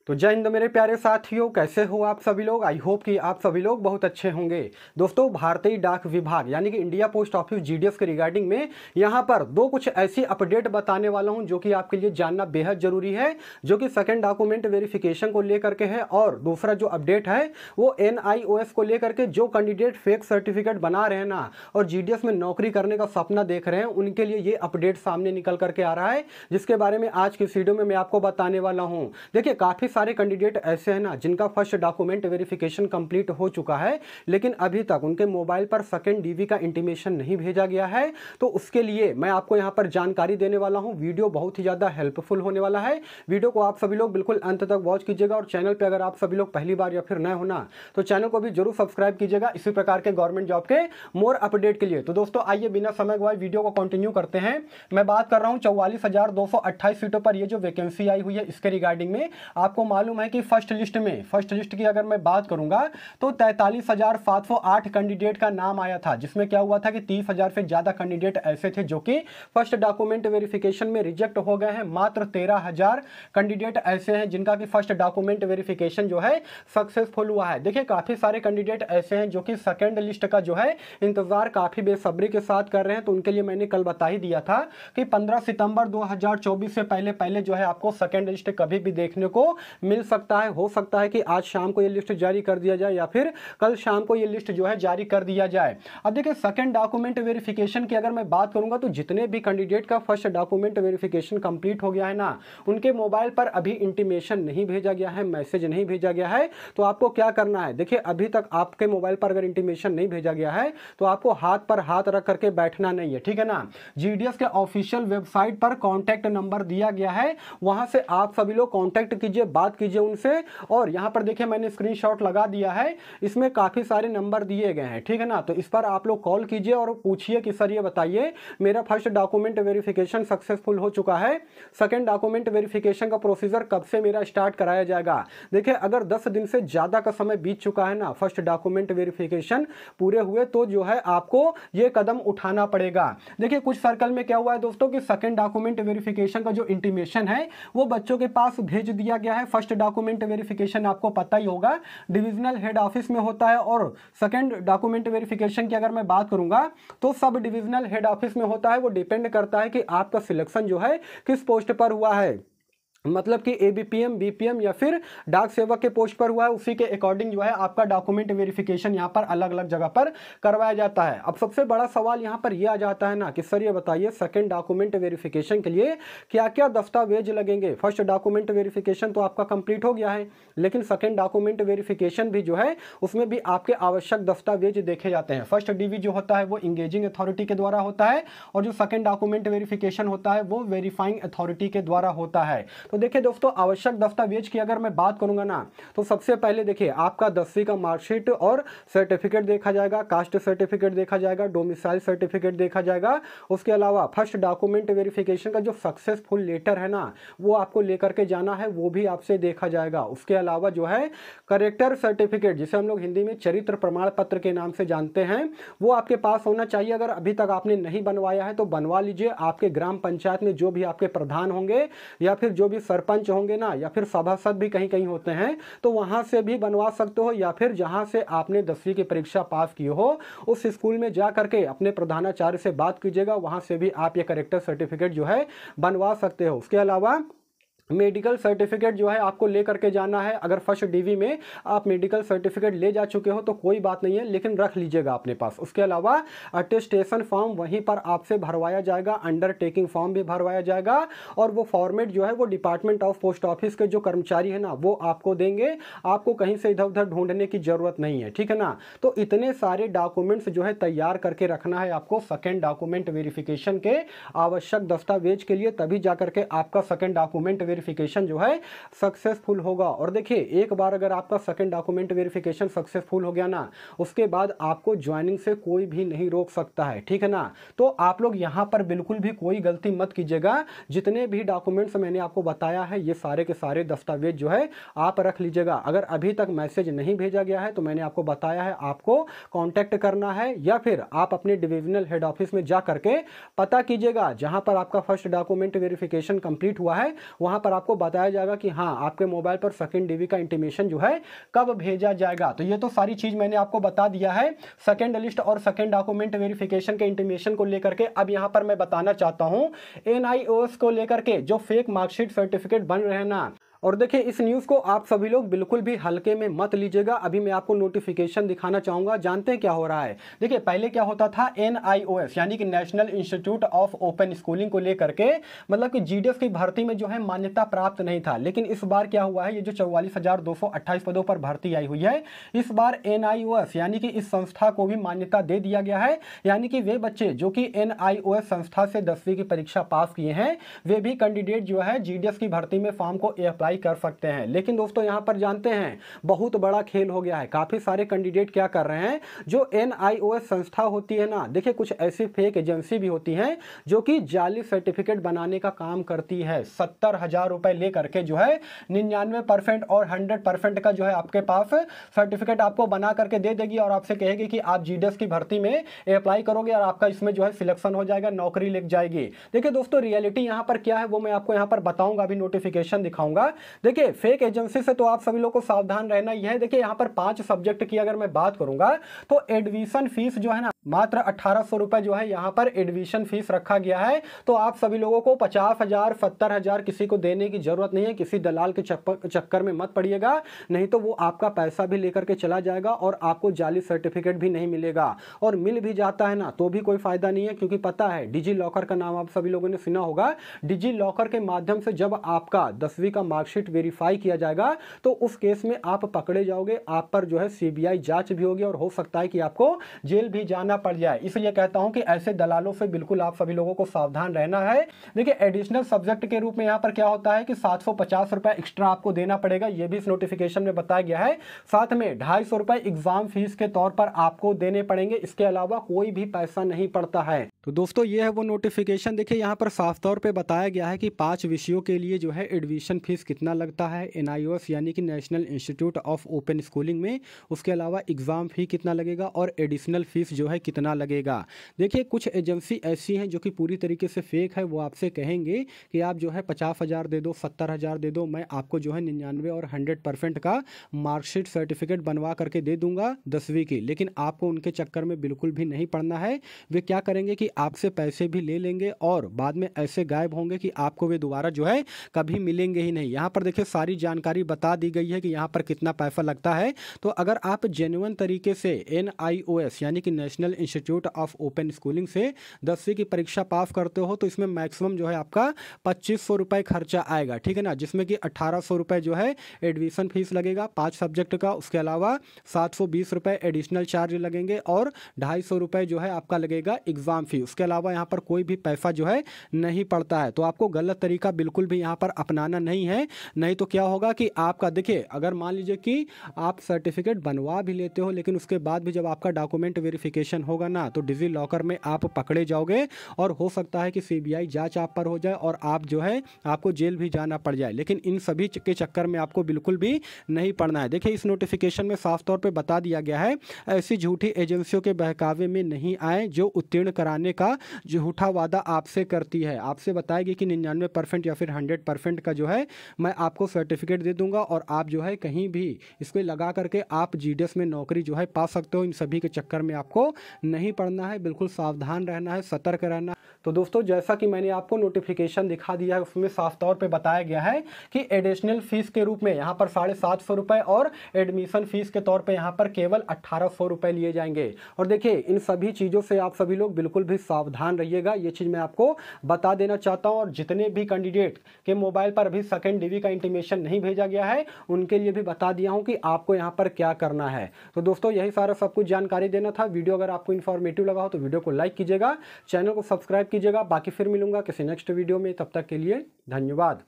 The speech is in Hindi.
तो जय हिंद मेरे प्यारे साथियों, कैसे हो आप सभी लोग। आई होप कि आप सभी लोग बहुत अच्छे होंगे। दोस्तों, भारतीय डाक विभाग यानी कि इंडिया पोस्ट ऑफिस जीडीएस के रिगार्डिंग में यहाँ पर दो कुछ ऐसी अपडेट बताने वाला हूँ जो कि आपके लिए जानना बेहद जरूरी है, जो कि सेकंड डॉक्यूमेंट वेरिफिकेशन को लेकर के है। और दूसरा जो अपडेट है वो NIOS को लेकर के, जो कैंडिडेट फेक सर्टिफिकेट बना रहे हैं ना और जीडीएस में नौकरी करने का सपना देख रहे हैं, उनके लिए ये अपडेट सामने निकल करके आ रहा है, जिसके बारे में आज की इस वीडियो में मैं आपको बताने वाला हूँ। देखिए, काफी सारे कैंडिडेट ऐसे हैं ना जिनका फर्स्ट डॉक्यूमेंट वेरिफिकेशन कंप्लीट हो चुका है, लेकिन अभी तक उनके मोबाइल पर सेकंड डीवी का इंटीमेशन नहीं भेजा गया है। तो उसके लिए मैं आपको यहां पर जानकारी देने वाला हूं। वीडियो बहुत ही ज्यादा हेल्पफुल होने वाला है। वीडियो को आप सभी लोग बिल्कुल अंत तक वॉच कीजिएगा और चैनल पर अगर आप सभी लोग पहली बार या फिर नए होना तो चैनल को भी जरूर सब्सक्राइब कीजिएगा इसी प्रकार के गवर्नमेंट जॉब के मोर अपडेट के लिए। तो दोस्तों, आइए बिना समय गवाए वीडियो को कंटिन्यू करते हैं। मैं बात कर रहा हूं 44,228 सीटों पर ये जो वैकेंसी आई हुई है, इसके रिगार्डिंग में आपको मालूम है कि फर्स्ट लिस्ट की अगर मैं बात करूंगा तो 43,708 कैंडिडेट का नाम आया था, जिसमें क्या हुआ था कि 30,000 से ज्यादा कैंडिडेट ऐसे थे जो कि फर्स्ट डॉक्यूमेंट वेरिफिकेशन में रिजेक्ट हो गए हैं। मात्र 13,000 कैंडिडेट ऐसे हैं जिनका कि फर्स्ट डॉक्यूमेंट वेरिफिकेशन जो है सक्सेसफुल हुआ है। देखिए, काफी सारे कैंडिडेट ऐसे हैं जो कि सेकंड लिस्ट का जो है इंतजार काफी बेसब्री के साथ कर रहे हैं। तो उनके लिए मैंने कल बता ही दिया था कि 15 सितंबर 2024 से पहले जो है आपको सेकंड लिस्ट कभी भी देखने को मिल सकता है। हो सकता है कि आज शाम को ये लिस्ट जारी कर दिया जाए या फिर कल शाम को ये लिस्ट जो है जारी कर दिया जाए। अब देखिए, सेकंड डॉक्यूमेंट वेरिफिकेशन की अगर मैं बात करूंगा तो जितने भी कैंडिडेट का फर्स्ट डॉक्यूमेंट वेरिफिकेशन कंप्लीट हो गया है ना, उनके मोबाइल पर अभी इंटीमेशन नहीं भेजा गया है, मैसेज नहीं भेजा गया है। तो आपको क्या करना है, देखिए, अभी तक आपके मोबाइल पर अगर इंटीमेशन नहीं भेजा गया है तो आपको हाथ पर हाथ रख करके बैठना नहीं है, ठीक है ना। जीडीएस के ऑफिशियल वेबसाइट पर कॉन्टैक्ट नंबर दिया गया है, वहां से आप सभी लोग कॉन्टैक्ट कीजिए, बात कीजिए उनसे। और यहां पर देखिए, मैंने स्क्रीनशॉट लगा दिया है, इसमें काफी सारे नंबर दिए गए हैं, ठीक है ना। तो इस पर आप लोग कॉल कीजिए और पूछिए कि सर ये बताइए, मेरा फर्स्ट डॉक्यूमेंट वेरिफिकेशन सक्सेसफुल हो चुका है, सेकंड डॉक्यूमेंट वेरिफिकेशन का प्रोसीजर कब से मेरा स्टार्ट कराया जाएगा। देखिए, अगर 10 दिन से ज्यादा का समय बीत चुका है ना फर्स्ट डॉक्यूमेंट वेरिफिकेशन पूरे हुए, तो जो है आपको ये कदम उठाना पड़ेगा। देखिए, कुछ सर्कल में क्या हुआ है दोस्तों कि सेकंड डॉक्यूमेंट वेरिफिकेशन का जो इंटीमेशन है वो बच्चों के पास भेज दिया गया है। फर्स्ट डॉक्यूमेंट वेरिफिकेशन आपको पता ही होगा डिविजनल हेड ऑफिस में होता है, और सेकंड डॉक्यूमेंट वेरिफिकेशन की अगर मैं बात करूंगा तो सब डिविजनल हेड ऑफिस में होता है। वो डिपेंड करता है कि आपका सिलेक्शन जो है किस पोस्ट पर हुआ है, मतलब कि ABPM, BPM या फिर डाक सेवक के पोस्ट पर हुआ है, उसी के अकॉर्डिंग जो है आपका डॉक्यूमेंट वेरिफिकेशन यहाँ पर अलग अलग जगह पर करवाया जाता है। अब सबसे बड़ा सवाल यहाँ पर यह आ जाता है ना कि सर ये बताइए, सेकंड डॉक्यूमेंट वेरिफिकेशन के लिए क्या क्या दस्तावेज लगेंगे। फर्स्ट डॉक्यूमेंट वेरिफिकेशन तो आपका कंप्लीट हो गया है, लेकिन सेकंड डॉक्यूमेंट वेरिफिकेशन भी जो है उसमें भी आपके आवश्यक दस्तावेज देखे जाते हैं। फर्स्ट डीवी जो होता है वो इंगेजिंग अथॉरिटी के द्वारा होता है, और जो सेकंड डॉक्यूमेंट वेरिफिकेशन होता है वो वेरीफाइंग अथॉरिटी के द्वारा होता है। तो देखिए दोस्तों, आवश्यक दस्तावेज की अगर मैं बात करूंगा ना तो सबसे पहले देखिए, आपका 10वीं का मार्कशीट और सर्टिफिकेट देखा जाएगा, कास्ट सर्टिफिकेट देखा जाएगा, डोमिसाइल सर्टिफिकेट देखा जाएगा। उसके अलावा फर्स्ट डॉक्यूमेंट वेरिफिकेशन का जो सक्सेसफुल लेटर है ना वो आपको लेकर के जाना है, वो भी आपसे देखा जाएगा। उसके अलावा जो है करेक्टर सर्टिफिकेट, जिसे हम लोग हिंदी में चरित्र प्रमाण पत्र के नाम से जानते हैं, वो आपके पास होना चाहिए। अगर अभी तक आपने नहीं बनवाया है तो बनवा लीजिए। आपके ग्राम पंचायत में जो भी आपके प्रधान होंगे या फिर जो भी सरपंच होंगे ना, या फिर सभासद भी कहीं कहीं होते हैं, तो वहां से भी बनवा सकते हो, या फिर जहां से आपने 10वीं की परीक्षा पास की हो उस स्कूल में जा करके अपने प्रधानाचार्य से बात कीजिएगा, वहां से भी आप ये करेक्टर सर्टिफिकेट जो है बनवा सकते हो। उसके अलावा मेडिकल सर्टिफिकेट जो है आपको लेकर के जाना है। अगर फर्स्ट डीवी में आप मेडिकल सर्टिफिकेट ले जा चुके हो तो कोई बात नहीं है, लेकिन रख लीजिएगा अपने पास। उसके अलावा अटेस्टेशन फॉर्म वहीं पर आपसे भरवाया जाएगा, अंडरटेकिंग फॉर्म भी भरवाया जाएगा, और वो फॉर्मेट जो है वो डिपार्टमेंट ऑफ पोस्ट ऑफिस के जो कर्मचारी है ना वो आपको देंगे। आपको कहीं से इधर उधर ढूंढने की जरूरत नहीं है, ठीक है ना। तो इतने सारे डॉक्यूमेंट्स जो है तैयार करके रखना है आपको सेकेंड डॉक्यूमेंट वेरिफिकेशन के आवश्यक दस्तावेज के लिए, तभी जाकर के आपका सेकेंड डॉक्यूमेंट वेरिफिकेशन जो है सक्सेसफुल होगा। और देखिए, एक बार अगर आपका सेकंड डॉक्यूमेंट वेरिफिकेशन सक्सेसफुल हो गया ना, उसके बाद आपको ज्वाइनिंग से कोई भी नहीं रोक सकता है, ठीक है ना। तो आप लोग यहां पर बिल्कुल भी कोई गलती मत कीजिएगा। जितने भी डॉक्यूमेंट्स मैंने आपको बताया है ये सारे के सारे दस्तावेज जो है आप रख लीजिएगा। अगर अभी तक मैसेज नहीं भेजा गया है तो मैंने आपको बताया है आपको कॉन्टैक्ट करना है, या फिर आप अपने डिविजनल हेड ऑफिस में जा करके पता कीजिएगा, जहां पर आपका फर्स्ट डॉक्यूमेंट वेरिफिकेशन कंप्लीट हुआ है वहां पर पर आपको बताया जाएगा कि हाँ आपके मोबाइल पर सेकंड डीबी का इंटीमेशन जो है कब भेजा जाएगा। तो ये तो सारी चीज़ मैंने आपको बता दिया है सेकंड लिस्ट और सेकंड डॉक्यूमेंट वेरिफिकेशन के इंटीमेशन को लेकर के। अब यहाँ पर मैं बताना चाहता हूँ NIOS को लेकर के जो फेक मार्कशीट सर्टिफिकेट बन रहे हैं ना, और देखिए इस न्यूज़ को आप सभी लोग बिल्कुल भी हल्के में मत लीजिएगा। अभी मैं आपको नोटिफिकेशन दिखाना चाहूँगा। जानते हैं क्या हो रहा है? देखिए पहले क्या होता था, NIOS यानी कि national institute of open schooling को लेकर के मतलब कि GDS की भर्ती में जो है मान्यता प्राप्त नहीं था। लेकिन इस बार क्या हुआ है, ये जो 44,228 पदों पर भर्ती आई हुई है, इस बार NIOS यानी कि इस संस्था को भी मान्यता दे दिया गया है। यानी कि वे बच्चे जो कि NIOS संस्था से 10वीं की परीक्षा पास किए हैं वे भी कैंडिडेट जो है GDS की भर्ती में फॉर्म को अप्लाई कर सकते हैं। लेकिन दोस्तों यहां पर जानते हैं बहुत बड़ा खेल हो गया है। काफी सारे कैंडिडेट क्या कर रहे हैं, जो NIOS संस्था होती है ना, देखिए कुछ ऐसी फेक एजेंसी भी होती हैं जो कि जाली सर्टिफिकेट बनाने का काम करती है। 70,000 रुपए लेकर के जो है 99% और 100% का जो है आपके पास सर्टिफिकेट आपको बना करके दे देगी और आपसे कहेगी कि आप GDS की भर्ती में अप्लाई करोगे और आपका इसमें जो है सिलेक्शन हो जाएगा, नौकरी लग जाएगी। देखिए दोस्तों रियलिटी यहां पर क्या है वो मैं आपको यहां पर बताऊंगा, अभी नोटिफिकेशन दिखाऊंगा। देखिए फेक एजेंसी से तो आप सभी लोगों को सावधान रहना ही है। देखिए यहाँ पर 5 सब्जेक्ट की अगर मैं बात करूंगा तो एडमिशन फीस जो है ना मात्र 1,800 रुपए जो है यहाँ पर एडमिशन फीस रखा गया है। तो आप सभी लोगों को 50,000 70,000 किसी को देने की जरूरत नहीं है। किसी दलाल के चक्कर में मत पड़िएगा, नहीं तो वो आपका पैसा भी लेकर के चला जाएगा और आपको जाली सर्टिफिकेट भी नहीं मिलेगा। और मिल भी जाता है ना तो भी कोई फायदा नहीं है, क्योंकि पता है डिजी लॉकर का नाम आप सभी लोगों ने सुना होगा। डिजी लॉकर के माध्यम से जब आपका 10वीं का मार्कशीट वेरीफाई किया जाएगा तो उस केस में आप पकड़े जाओगे, आप पर जो है CBI जांच भी होगी और हो सकता है कि आपको जेल भी जाना पड़ जाए। इसलिए कहता हूं कि ऐसे दलालों से बिल्कुल आप सभी लोगों को सावधान रहना है। देखिए एडिशनल सब्जेक्ट के रूप में यहां पर क्या होता है कि 750 रुपए एक्स्ट्रा आपको देना पड़ेगा, यह भी इस नोटिफिकेशन में बताया गया है। साथ में 250 रुपए एग्जाम फीस के तौर पर आपको देने पड़ेंगे, इसके अलावा कोई भी पैसा नहीं पड़ता है। तो दोस्तों ये है वो नोटिफिकेशन। देखिए यहाँ पर साफ तौर पे बताया गया है कि 5 विषयों के लिए जो है एडमिशन फीस कितना लगता है NIOS यानी कि national institute of open schooling में, उसके अलावा एग्ज़ाम फी कितना लगेगा और एडिशनल फीस जो है कितना लगेगा। देखिए कुछ एजेंसी ऐसी हैं जो कि पूरी तरीके से फेक है। वो आपसे कहेंगे कि आप जो है 50,000 दे दो, 70,000 दे दो, मैं आपको जो है 99 और 100% का मार्कशीट सर्टिफिकेट बनवा करके दे दूंगा 10वीं की। लेकिन आपको उनके चक्कर में बिल्कुल भी नहीं पड़ना है। वे क्या करेंगे कि आपसे पैसे भी ले लेंगे और बाद में ऐसे गायब होंगे कि आपको वे दोबारा जो है कभी मिलेंगे ही नहीं। यहाँ पर देखिए सारी जानकारी बता दी गई है कि यहाँ पर कितना पैसा लगता है। तो अगर आप जेन्युइन तरीके से NIOS यानी कि national institute of open schooling से 10वीं की परीक्षा पास करते हो तो इसमें मैक्सिमम जो है आपका 2,500 रुपये खर्चा आएगा, ठीक है ना, जिसमें कि 1,800 रुपये जो है एडमिशन फीस लगेगा 5 सब्जेक्ट का, उसके अलावा 720 रुपये एडिशनल चार्ज लगेंगे और 250 रुपये जो है आपका लगेगा एग्जाम फी। उसके अलावा यहाँ पर कोई भी पैसा जो है नहीं पड़ता है। तो आपको गलत तरीका बिल्कुल भी यहाँ पर अपनाना नहीं है, नहीं तो क्या होगा कि आपका देखिए अगर मान लीजिए कि आप सर्टिफिकेट बनवा भी लेते हो लेकिन उसके बाद भी जब आपका डॉक्यूमेंट वेरिफिकेशन होगा ना तो डिजी लॉकर में आप पकड़े जाओगे और हो सकता है कि CBI जांच आप पर हो जाए और आप जो है आपको जेल भी जाना पड़ जाए। लेकिन इन सभी के चक्कर में आपको बिल्कुल भी नहीं पड़ना है। देखिए इस नोटिफिकेशन में साफ तौर पर बता दिया गया है ऐसी झूठी एजेंसियों के बहकावे में नहीं आए जो उत्तीर्ण कराने का झूठा वादा आपसे करती है। आपसे बताएगी कि 99% या फिर 100% का जो है मैं आपको सर्टिफिकेट दे दूंगा और आप जो है कहीं भी इसको लगा करके आप GDS में नौकरी जो है पा सकते हो। इन सभी के चक्कर में आपको नहीं पड़ना है, बिल्कुल सावधान रहना है, सतर्क रहना। तो दोस्तों जैसा कि मैंने आपको नोटिफिकेशन दिखा दिया है उसमें साफ तौर पे बताया गया है कि एडिशनल फीस के रूप में यहाँ पर 750 रुपये और एडमिशन फीस के तौर पे यहाँ पर केवल 1,800 रुपये लिए जाएंगे। और देखिए इन सभी चीज़ों से आप सभी लोग बिल्कुल भी सावधान रहिएगा, ये चीज़ मैं आपको बता देना चाहता हूँ। और जितने भी कैंडिडेट के मोबाइल पर अभी सेकंड DV का इंटीमेशन नहीं भेजा गया है उनके लिए भी बता दिया हूँ कि आपको यहाँ पर क्या करना है। तो दोस्तों यही सारा सब कुछ जानकारी देना था। वीडियो अगर आपको इन्फॉर्मेटिव लगा हो तो वीडियो को लाइक कीजिएगा, चैनल को सब्सक्राइब कीजिएगा। बाकी फिर मिलूंगा किसी नेक्स्ट वीडियो में, तब तक के लिए धन्यवाद।